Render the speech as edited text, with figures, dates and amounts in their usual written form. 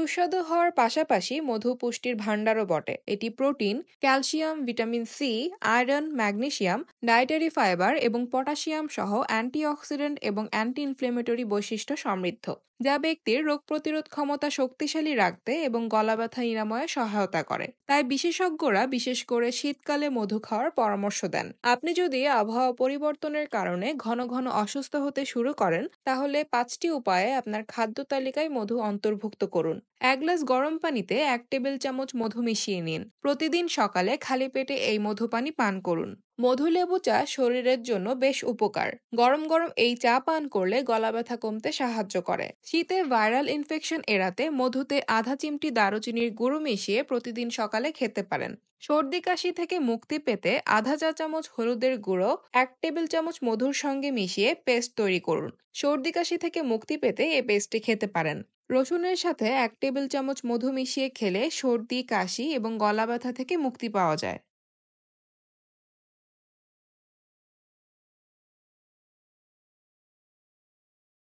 সুস্বাদু হওয়ার পাশাপাশি মধু পুষ্টির ভাণ্ডারও বটে। এটি protein, calcium, vitamin C, iron, magnesium, dietary fibre এবং পটাশিয়াম সহ অ্যান্টিঅক্সিডেন্ট এবং অ্যান্টি ইনফ্লেমেটরি বৈশিষ্ট্য সমৃদ্ধ, যা ব্যক্তির রোগ প্রতিরোধ ক্ষমতা শক্তিশালী রাখতে এবং গলা ব্যথা নিরাময়ে সহায়তা করে। তাই বিশেষজ্ঞরা বিশেষ করে শীতকালে মধু খাওয়ার পরামর্শ দেন। আপনি যদি আবহাওয়া পরিবর্তনের কারণে ঘন ঘন অসুস্থ হতে শুরু করেন, তাহলে 5টি উপায়ে আপনার খাদ্য তালিকায় মধু অন্তর্ভুক্ত করুন। 1 গ্লাস গরম পানিতে 1 টেবিল চামচ মধু মিশিয়ে নিন। প্রতিদিন সকালে খালি পেটে এই মধু পানি পান করুন। মধুলেবু চা শরীরের জন্য বেশ উপকার। গরম গরম এই চা পান করলে গলা ব্যথা কমতে সাহায্য করে। শীতে ভাইরাল ইনফেকশন এড়াতে মধুতে আধা চিমটি দারুচিনির গুঁড়ো মিশিয়ে প্রতিদিন সকালে খেতে পারেন। সর্দি কাশি থেকে মুক্তি পেতে আধা চা চামচ হলুদের গুঁড়ো 1 টেবিল চামচ মধুর সঙ্গে মিশিয়ে পেস্ট তৈরি করুন। সর্দি কাশি থেকে মুক্তি পেতে এই পেস্টটি খেতে পারেন। রসুনের সাথে 1 টেবিল চামচ মধু মিশিয়ে খেলে সর্দি, কাশি এবং গলা ব্যথা থেকে মুক্তি পাওয়া যায়।